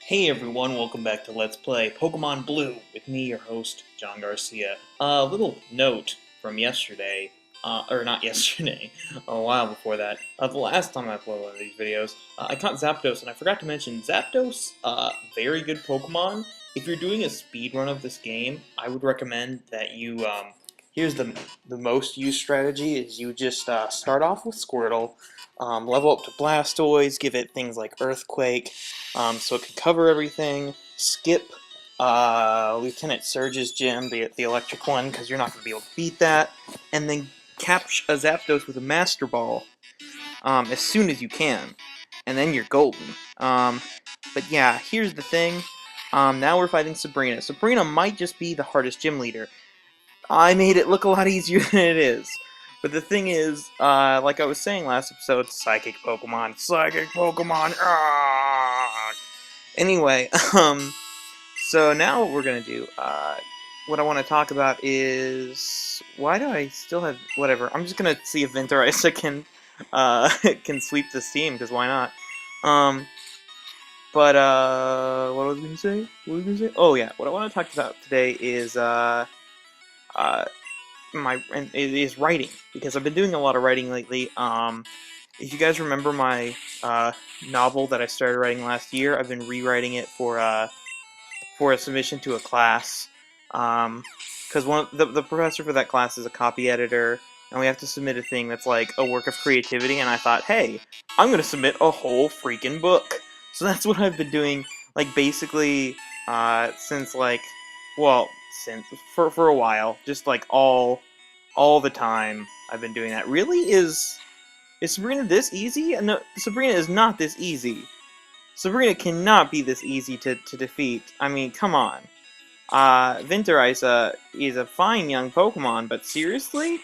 Hey everyone, welcome back to Let's Play Pokemon Blue with me, your host, John Garcia. A little note from yesterday, or not yesterday, a while before that. The last time I uploaded one of these videos, I caught Zapdos, and I forgot to mention, Zapdos, very good Pokemon. If you're doing a speed run of this game, I would recommend that you, here's the most used strategy, is you just start off with Squirtle, level up to Blastoise, give it things like Earthquake, so it can cover everything. Skip Lieutenant Surge's gym, the electric one, because you're not going to be able to beat that. And then catch a Zapdos with a Master Ball as soon as you can. And then you're golden. But yeah, here's the thing. Now we're fighting Sabrina. Sabrina might just be the hardest gym leader. I made it look a lot easier than it is. But the thing is, like I was saying last episode, Psychic Pokemon. Psychic Pokemon! Anyway, so now what we're gonna do, what I want to talk about is, why do I still have, whatever, I'm just gonna see if Venturisa can sweep this team, because why not? What was I gonna say? Oh yeah, what I want to talk about today is, is writing, because I've been doing a lot of writing lately. If you guys remember my novel that I started writing last year, I've been rewriting it for a submission to a class. Because the professor for that class is a copy editor, and we have to submit a thing that's like a work of creativity. And I thought, hey, I'm gonna submit a whole freaking book. So that's what I've been doing, like basically since like, well, since for a while, just like all the time. I've been doing that. Really, is Sabrina this easy? No, Sabrina is not this easy. Sabrina cannot be this easy to defeat. I mean, come on. Venturisa is a fine young Pokemon, but seriously?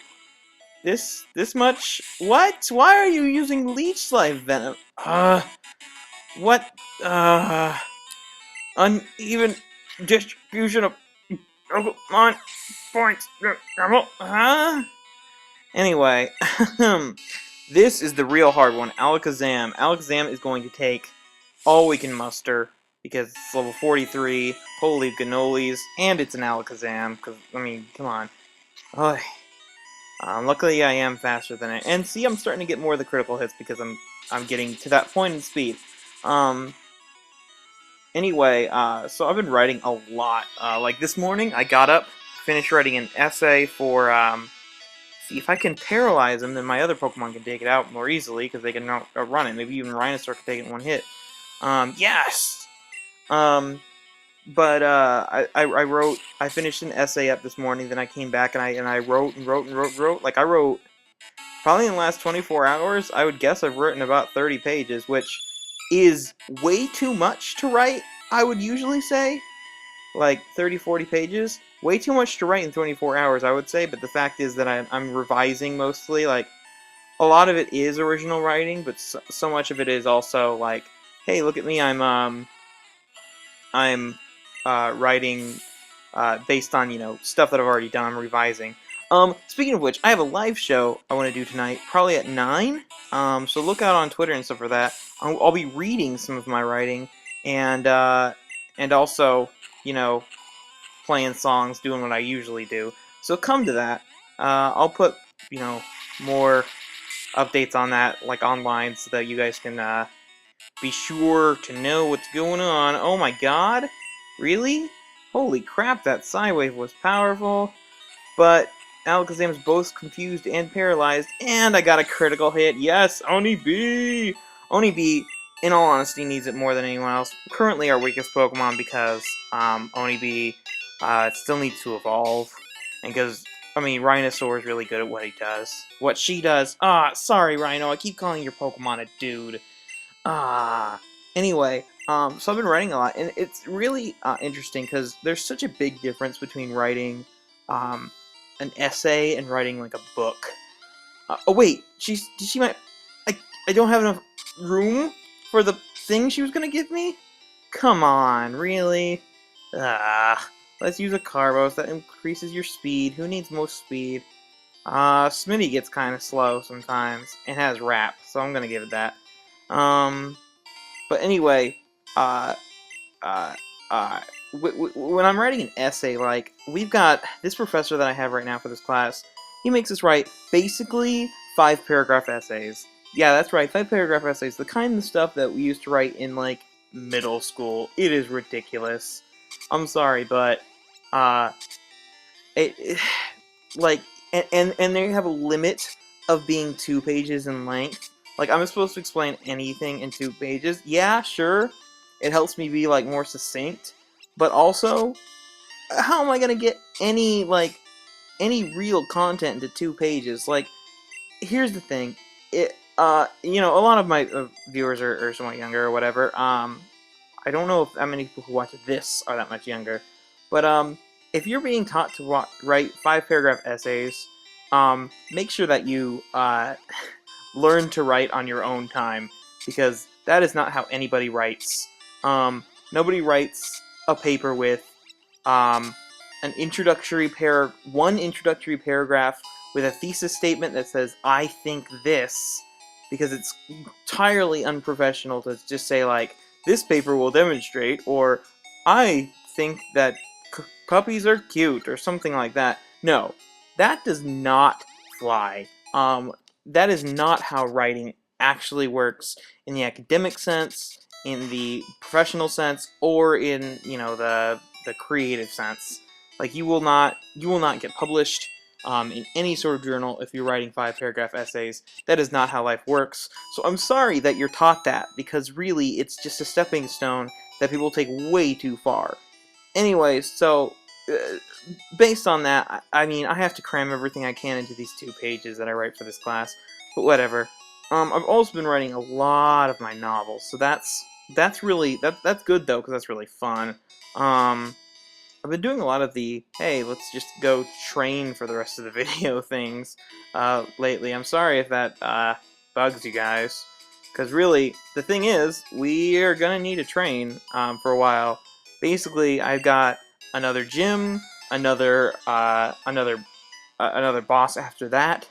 This much? What? Why are you using Leech Life Venom? What? Uneven distribution of Pokemon points. Huh? Anyway, this is the real hard one, Alakazam. Alakazam is going to take all we can muster, because it's level 43, holy cannolis, and it's an Alakazam, because, I mean, come on. Oy. Luckily I am faster than it, and see, I'm starting to get more of the critical hits, because I'm getting to that point in speed. Anyway, so I've been writing a lot. Like this morning, I got up, finished writing an essay for, see, if I can paralyze them, then my other Pokemon can take it out more easily, because they can outrun it. Maybe even Rhinosaur can take it in one hit. Yes! I finished an essay up this morning, then I came back and I wrote and wrote and wrote and wrote. Like, I wrote, probably in the last 24 hours, I would guess I've written about 30 pages, which is way too much to write, I would usually say. Like, 30, 40 pages. Way too much to write in 24 hours, I would say, but the fact is that I'm revising mostly. Like, a lot of it is original writing, but so much of it is also like, hey, look at me, I'm writing based on, stuff that I've already done. I'm revising. Speaking of which, I have a live show I want to do tonight, probably at 9. So look out on Twitter and stuff for that. I'll be reading some of my writing, and also, playing songs, doing what I usually do. So come to that. I'll put, more updates on that, like, online, so that you guys can be sure to know what's going on. Oh my god? Really? Holy crap, that Psywave was powerful. But Alakazam's both confused and paralyzed, and I got a critical hit. Yes, Oni B! Oni B, in all honesty, needs it more than anyone else. Currently our weakest Pokemon, because Oni B still needs to evolve. And because, I mean, Rhinosaur is really good at what he does. What she does. Sorry, Rhino, I keep calling your Pokemon a dude. Anyway, so I've been writing a lot, and it's really interesting, because there's such a big difference between writing an essay and writing, like, a book. Oh wait, I don't have enough room for the thing she was gonna give me? Come on, really? Let's use a Carbos that increases your speed. Who needs most speed? Smitty gets kind of slow sometimes, and has Wrap, so I'm gonna give it that. But anyway, uh, uh, when I'm writing an essay, like, we've got this professor that I have right now for this class, he makes us write basically 5-paragraph essays. Yeah, that's right, 5-paragraph essays, the kind of stuff that we used to write in, like, middle school. It is ridiculous. I'm sorry, but, uh, it like, and they have a limit of being 2 pages in length. Like, I'm supposed to explain anything in 2 pages. Yeah, sure, it helps me be, like, more succinct, but also, how am I gonna get any, like, any real content into 2 pages? Like, here's the thing, you know, a lot of my viewers are somewhat younger or whatever. I don't know if how many people who watch this are that much younger, but if you're being taught to write 5-paragraph essays, make sure that you learn to write on your own time, because that is not how anybody writes. Nobody writes a paper with um, one introductory paragraph with a thesis statement that says, "I think this," because it's entirely unprofessional to just say, like, "This paper will demonstrate," or "I think that puppies are cute," or something like that. No, that does not fly. That is not how writing actually works in the academic sense, in the professional sense, or in, you know, the creative sense. Like, you will not get published in any sort of journal if you're writing 5-paragraph essays. That is not how life works. So I'm sorry that you're taught that, because really it's just a stepping stone that people take way too far. Anyways, so based on that, I mean, I have to cram everything I can into these 2 pages that I write for this class, but whatever. I've also been writing a lot of my novels, so that's really that's good though, because that's really fun. I've been doing a lot of the, hey, let's just go train for the rest of the video things lately. I'm sorry if that bugs you guys, because really, the thing is, we are gonna need to train for a while. Basically, I've got another gym, another boss after that,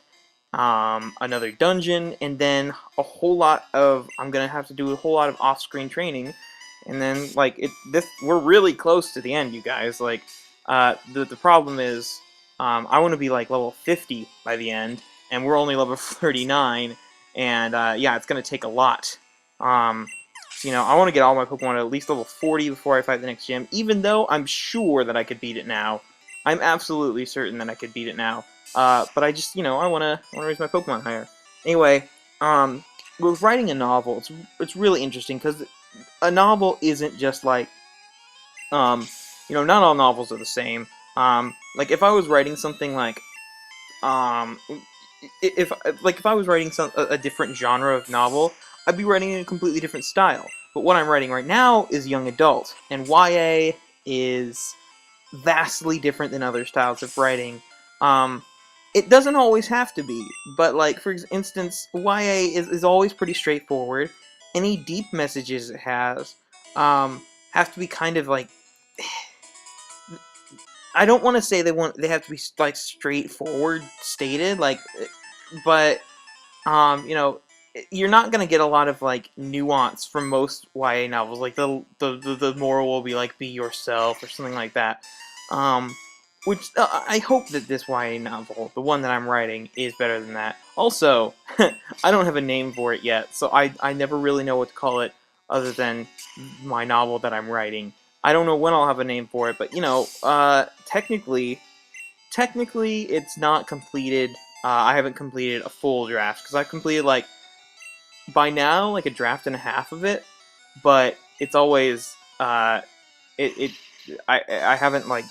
another dungeon, and then I'm gonna have to do a whole lot of off-screen training, and then, like, we're really close to the end, you guys. Like, the problem is, I want to be like level 50 by the end, and we're only level 39, and yeah, it's gonna take a lot. So, you know, I want to get all my Pokemon at least level 40 before I fight the next gym, even though I'm sure that I could beat it now. I'm absolutely certain that I could beat it now. But I just, you know, I wanna raise my Pokemon higher. Anyway, with writing a novel, it's really interesting, because a novel isn't just like, you know, not all novels are the same. Like, if I was writing something like, um, if I was writing a different genre of novel, I'd be writing in a completely different style. But what I'm writing right now is young adult, and YA is vastly different than other styles of writing. Um, it doesn't always have to be, but, like, for instance, YA is always pretty straightforward. Any deep messages it has have to be kind of like, I don't want to say they have to be, like, straightforward stated, like, but you know, you're not gonna get a lot of, like, nuance from most YA novels. Like, the moral will be like, be yourself or something like that. Which I hope that this YA novel, the one that I'm writing, is better than that. Also, I don't have a name for it yet, so I never really know what to call it other than my novel that I'm writing. I don't know when I'll have a name for it, but, you know, technically it's not completed. I haven't completed a full draft, because I've completed, like, by now, like, a draft and a half of it, but it's always it, it I haven't, like,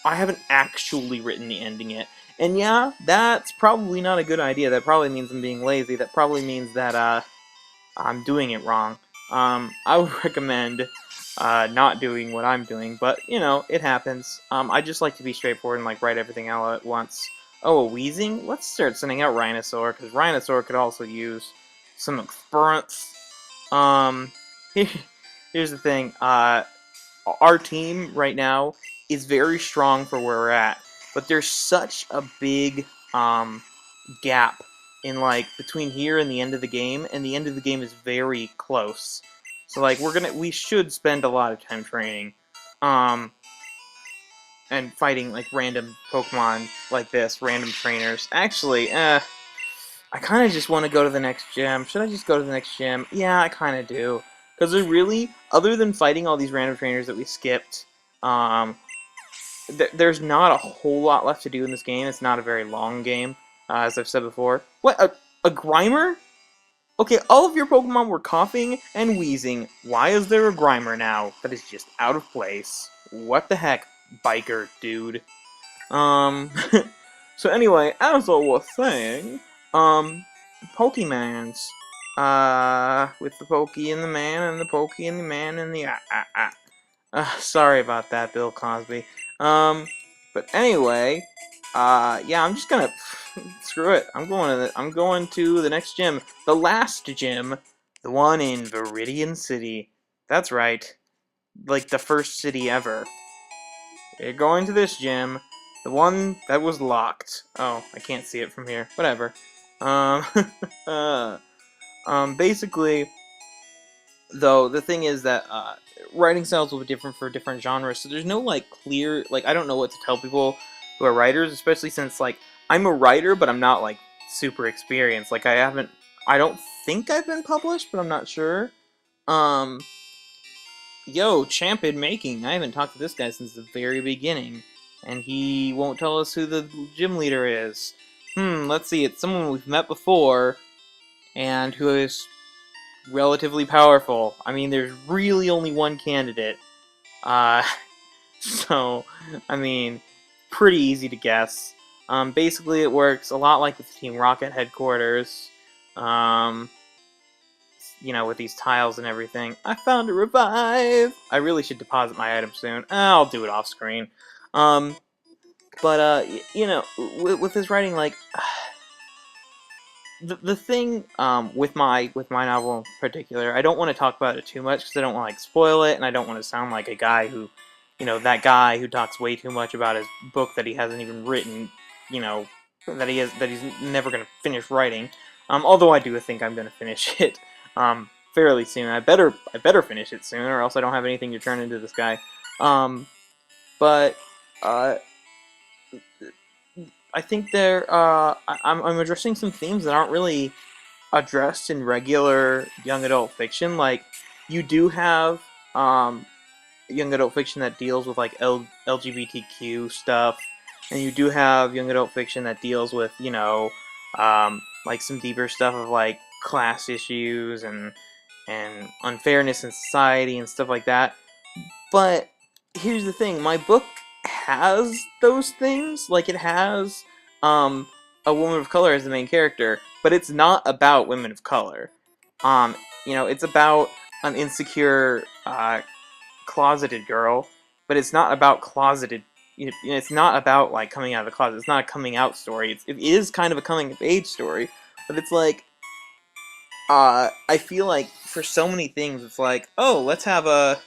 I haven't actually written the ending yet. And yeah, that's probably not a good idea. That probably means I'm being lazy. That probably means that I'm doing it wrong. I would recommend not doing what I'm doing, but, you know, it happens. I just like to be straightforward and, like, write everything out at once. Oh, a Weezing? Let's start sending out Rhinosaur, because Rhinosaur could also use some experience. Um, here's the thing. Our team right now is very strong for where we're at, but there's such a big gap in, like, between here and the end of the game, and the end of the game is very close. So like we should spend a lot of time training, um, and fighting like random Pokemon like this, random trainers. Actually, I kind of just want to go to the next gym. Should I just go to the next gym? Yeah, I kind of do. Because there's really, other than fighting all these random trainers that we skipped, um, there's not a whole lot left to do in this game. It's not a very long game, as I've said before. What, a Grimer? Okay, all of your Pokemon were coughing and wheezing. Why is there a Grimer now that is just out of place? What the heck, biker dude? Um, so anyway, as I was saying, um, Pokemans, with the Pokey and the man, and the Pokey and the man, and the sorry about that, Bill Cosby. But anyway, yeah, I'm just gonna, screw it, I'm going to the next gym, the last gym, the one in Viridian City. That's right, like the first city ever. You're going to this gym, the one that was locked. Oh, I can't see it from here. Whatever. Um, basically, though, the thing is that writing styles will be different for different genres, so there's no like clear, like I don't know what to tell people who are writers, especially since like I'm a writer, but I'm not like super experienced. Like I don't think I've been published, but I'm not sure. Um, Yo, champ in making. I haven't talked to this guy since the very beginning, and he won't tell us who the gym leader is. Let's see, it's someone we've met before, and who is relatively powerful. I mean, there's really only one candidate. Uh, so, I mean, pretty easy to guess. Basically it works a lot like with Team Rocket headquarters. You know, with these tiles and everything. I found a revive! I really should deposit my item soon. I'll do it off screen. But, you know, with his writing, like, the thing, with my novel in particular, I don't want to talk about it too much, because I don't want to, like, spoil it, and I don't want to sound like a guy who, you know, that guy who talks way too much about his book that he hasn't even written, you know, that he's never going to finish writing. Although I do think I'm going to finish it, fairly soon. I better finish it soon, or else I don't have anything to turn into this guy. But, I think I'm addressing some themes that aren't really addressed in regular young adult fiction. Like, you do have, young adult fiction that deals with, like, LGBTQ stuff, and you do have young adult fiction that deals with, you know, like, some deeper stuff of, like, class issues and unfairness in society and stuff like that. But here's the thing, my book has those things. Like, it has a woman of color as the main character, but it's not about women of color. You know, it's about an insecure, closeted girl, but it's not about closeted. You know, it's not about like coming out of the closet. It's not a coming out story. It is kind of a coming of age story, but it's like, I feel like for so many things, it's like, oh, let's have a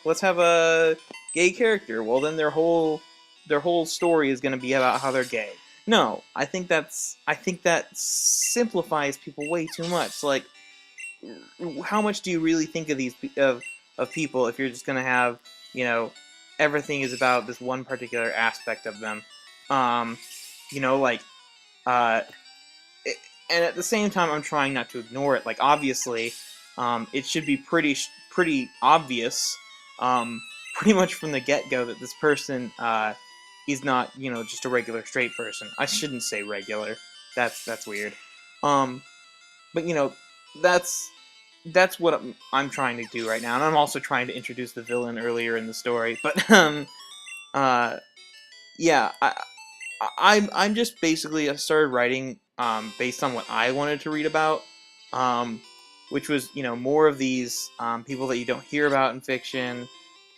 gay character. Well, then their whole story is going to be about how they're gay. No, I think that simplifies people way too much. Like, how much do you really think of these of people if you're just going to have, you know, everything is about this one particular aspect of them? You know, like, uh, and at the same time, I'm trying not to ignore it. Like, obviously, it should be pretty obvious, pretty much from the get-go, that this person is not, you know, just a regular straight person. I shouldn't say regular. That's weird. But you know, that's what I'm trying to do right now, and I'm also trying to introduce the villain earlier in the story. But uh, yeah, I'm just basically, I started writing based on what I wanted to read about, which was, you know, more of these people that you don't hear about in fiction,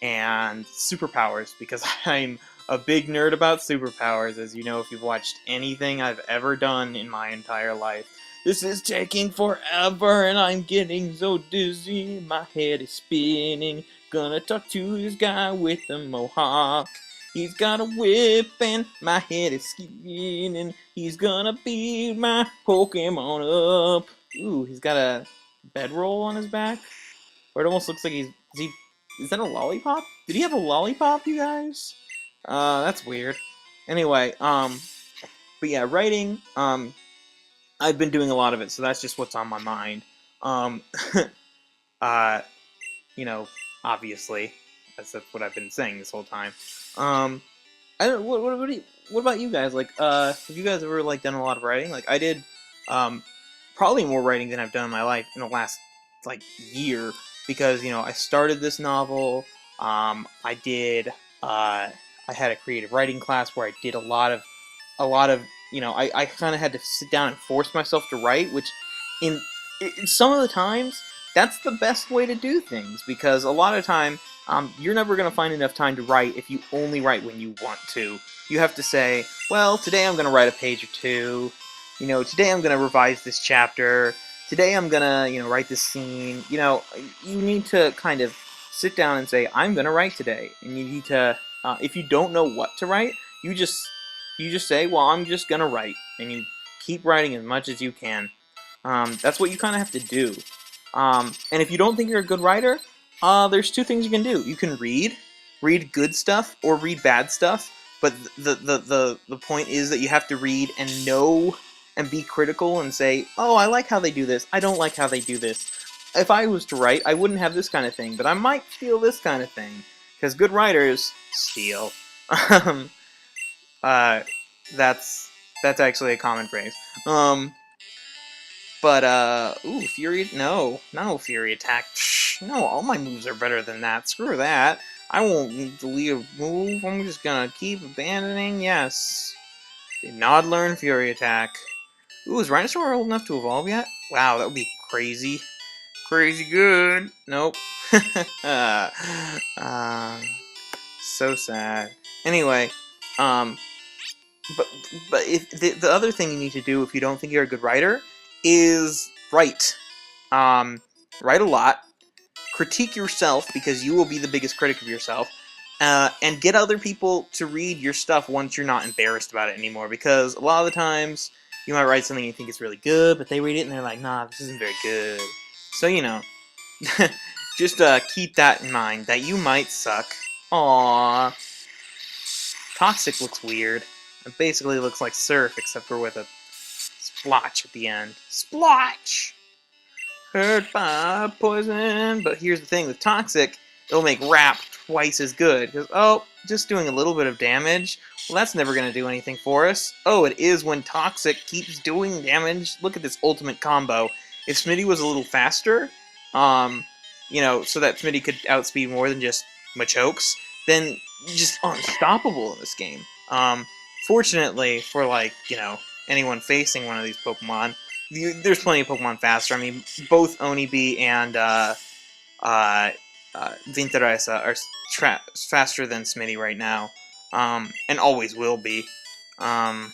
and superpowers, because I'm a big nerd about superpowers, as you know if you've watched anything I've ever done in my entire life. This is taking forever, and I'm getting so dizzy, my head is spinning. Gonna talk to this guy with the mohawk. He's got a whip and my head is spinning. He's gonna beat my Pokemon up. Ooh, he's got a bedroll on his back. Or it almost looks like he's Is he? Is that a lollipop? Did he have a lollipop, you guys? That's weird. Anyway, but yeah, writing. I've been doing a lot of it, so that's just what's on my mind. Um, uh, you know, obviously, that's what I've been saying this whole time. Um, I don't. What about you guys? Like, have you guys ever like done a lot of writing? Like, I did, um, probably more writing than I've done in my life in the last like year because I started this novel. I did. I had a creative writing class where I did a lot of I kind of had to sit down and force myself to write, which in, in some of the times that's the best way to do things because a lot of time you're never going to find enough time to write if you only write when you want to. You have to say, well, today I'm going to write a page or two. Today I'm going to revise this chapter. Today I'm going to, write this scene. You need to kind of sit down and say, I'm going to write today. And you need to, if you don't know what to write, you just say, well, I'm just going to write. And you keep writing as much as you can. That's what you kind of have to do. And if you don't think you're a good writer, there's two things you can do. You can read good stuff or read bad stuff. But the point is that you have to read and know and be critical and say, oh, I like how they do this. I don't like how they do this. If I was to write, I wouldn't have this kind of thing, but I might steal this kind of thing. Because good writers steal. uh, that's actually a common phrase. Ooh, Fury, no, Fury Attack, no, all my moves are better than that, screw that, I won't delete a move, I'm just gonna keep abandoning, yes, did not learn Fury Attack. Ooh, is Rhinosaur old enough to evolve yet? Wow, that would be crazy good, nope, uh, so sad, anyway, um, but if the other thing you need to do if you don't think you're a good writer is write. Write a lot. Critique yourself because you will be the biggest critic of yourself. And get other people to read your stuff once you're not embarrassed about it anymore. Because a lot of the times you might write something you think is really good, but they read it and they're like, nah, this isn't very good. So, just keep that in mind, that you might suck. Aww. Toxic looks weird. It basically looks like Surf, except for with a splotch at the end. Splotch! Hurt by poison. But here's the thing, with Toxic, it'll make Rap twice as good. Because, oh, just doing a little bit of damage, well, that's never going to do anything for us. Oh, it is when Toxic keeps doing damage. Look at this ultimate combo. If Smitty was a little faster, so that Smitty could outspeed more than just Machokes, then just unstoppable in this game. Fortunately for, anyone facing one of these Pokemon, there's plenty of Pokemon faster. I mean, both Onibi and Vinteresa are faster than Smitty right now, and always will be. And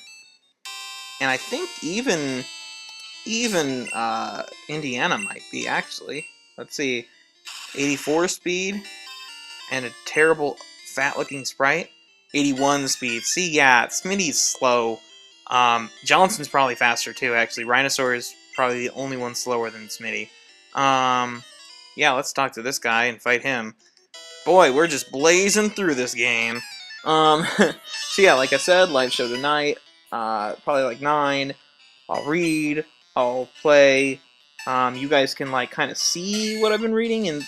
I think even Indiana might be, actually. Let's see, 84 speed and a terrible fat-looking sprite. 81 speed. See, yeah, Smitty's slow. Johnson's probably faster too, actually. Rhinosaur is probably the only one slower than Smitty. Yeah, let's talk to this guy and fight him. Boy, we're just blazing through this game. So yeah, like I said, live show tonight. Probably like 9. I'll read. I'll play. You guys can kind of see what I've been reading, and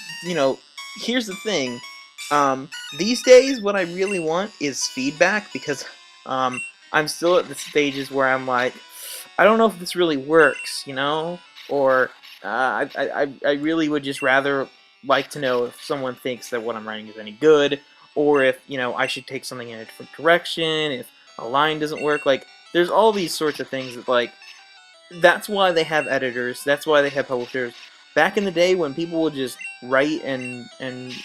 here's the thing. These days, what I really want is feedback because I'm still at the stages where I'm like, I don't know if this really works, or I really would just rather like to know if someone thinks that what I'm writing is any good, or if I should take something in a different direction, if a line doesn't work. There's all these sorts of things that that's why they have editors. That's why they have publishers. Back in the day when people would just write and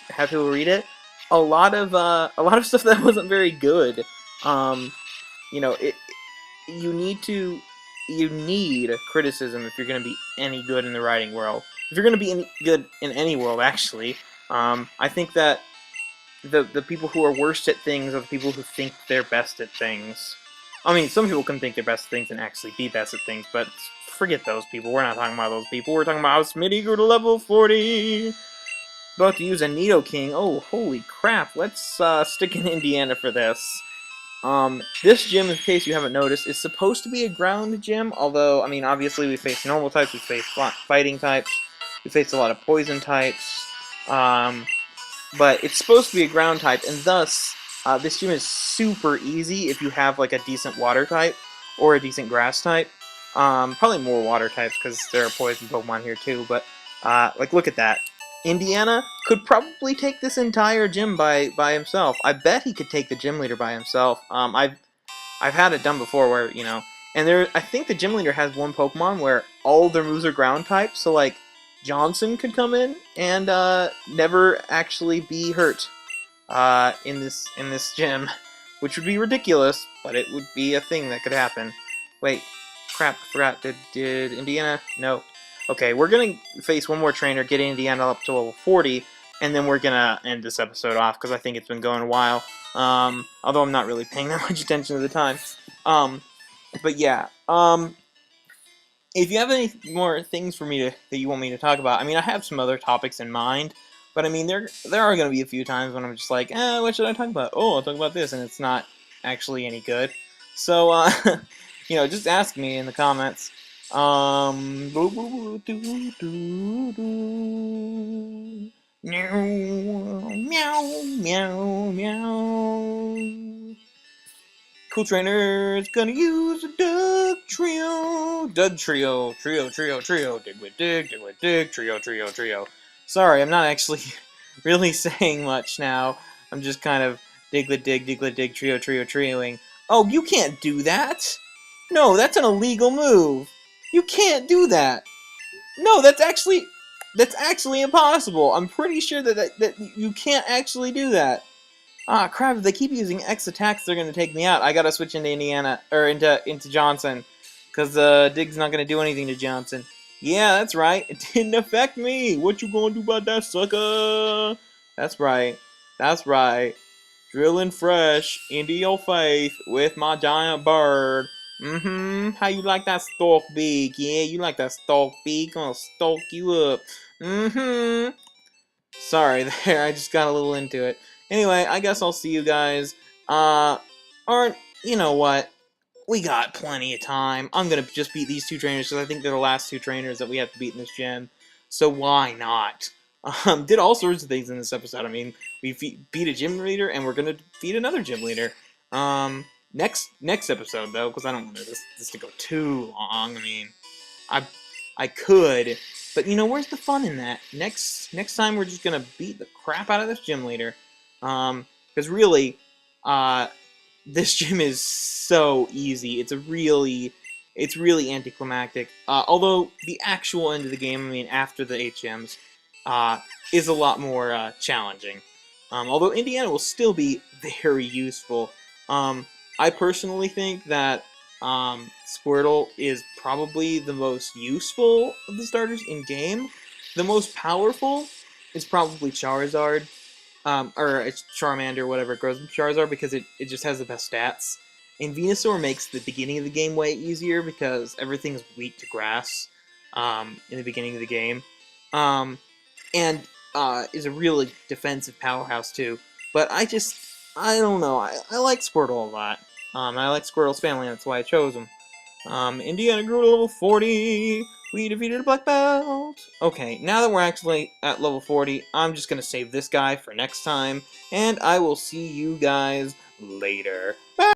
have people read it, a lot of stuff that wasn't very good. It you need criticism if you're going to be any good in the writing world. If you're going to be any good in any world, actually, I think that the people who are worst at things are the people who think they're best at things. I mean, some people can think they're best at things and actually be best at things, but forget those people. We're not talking about those people. We're talking about how Smitty grew to level 40. About to use a Nidoking. Oh, holy crap. Let's stick in Indiana for this. This gym, in case you haven't noticed, is supposed to be a ground gym, although, I mean, obviously we face normal types, we face fighting types, we face a lot of poison types, but it's supposed to be a ground type, and thus, this gym is super easy if you have, like, a decent water type, or a decent grass type. Probably more water types, because there are poison Pokemon here too, but, like, look at that. Indiana could probably take this entire gym by himself. I bet he could take the gym leader by himself. I've had it done before where, you know, and I think the gym leader has one Pokemon where all their moves are ground type, so like Johnson could come in and never actually be hurt in this gym, which would be ridiculous, but it would be a thing that could happen. Wait, crap, I forgot. Did Indiana? No. Okay, we're gonna face one more trainer, get Indiana up to level 40, and then we're gonna end this episode off because I think it's been going a while. Although I'm not really paying that much attention to the time. But yeah. If you have any more things for me that you want me to talk about, I mean, I have some other topics in mind, but I mean, there are going to be a few times when I'm just like, what should I talk about? Oh, I'll talk about this, and it's not actually any good. So, you know, just ask me in the comments. Meow, meow, meow. Cool Trainer's gonna use a Doug Trio. Doug Trio. Trio, trio, trio. Dig with dig, trio, trio, trio. Sorry, I'm not actually really saying much now. I'm just kind of diglet dig, trio, trio, trioing. Oh, you can't do that! No, that's an illegal move! You can't do that! No, that's actually impossible! I'm pretty sure that you can't actually do that. Ah, crap, if they keep using X attacks, they're gonna take me out. I gotta switch into Indiana, or into Johnson. Because, Dig's not gonna do anything to Johnson. Yeah, that's right. It didn't affect me. What you gonna do about that, sucker? That's right. That's right. Drilling fresh into your face with my giant bird. Mm-hmm. How you like that stalk beak? Yeah, you like that stalk beak? Gonna stalk you up. Mm-hmm. Sorry there, I just got a little into it. Anyway, I guess I'll see you guys. Or, you know what? We got plenty of time. I'm gonna just beat these two trainers because I think they're the last two trainers that we have to beat in this gym. So why not? Did all sorts of things in this episode. I mean, we beat a gym leader and we're gonna defeat another gym leader. Next episode though, because I don't want this to go too long. I mean, I could, but you know, where's the fun in that? Next time we're just gonna beat the crap out of this gym leader. Because really, this gym is so easy. It's really anticlimactic. Although the actual end of the game, I mean, after the HMs, is a lot more challenging. Although Indiana will still be very useful. I personally think that Squirtle is probably the most useful of the starters in game. The most powerful is probably Charizard. Or it's Charmander, whatever it grows from Charizard, because it just has the best stats. And Venusaur makes the beginning of the game way easier because everything's weak to grass in the beginning of the game. And is a really defensive powerhouse too. But I don't know. I like Squirtle a lot. I like Squirtle's family, that's why I chose him. Indiana grew to level 40. We defeated a black belt. Okay, now that we're actually at level 40, I'm just going to save this guy for next time. And I will see you guys later. Bye!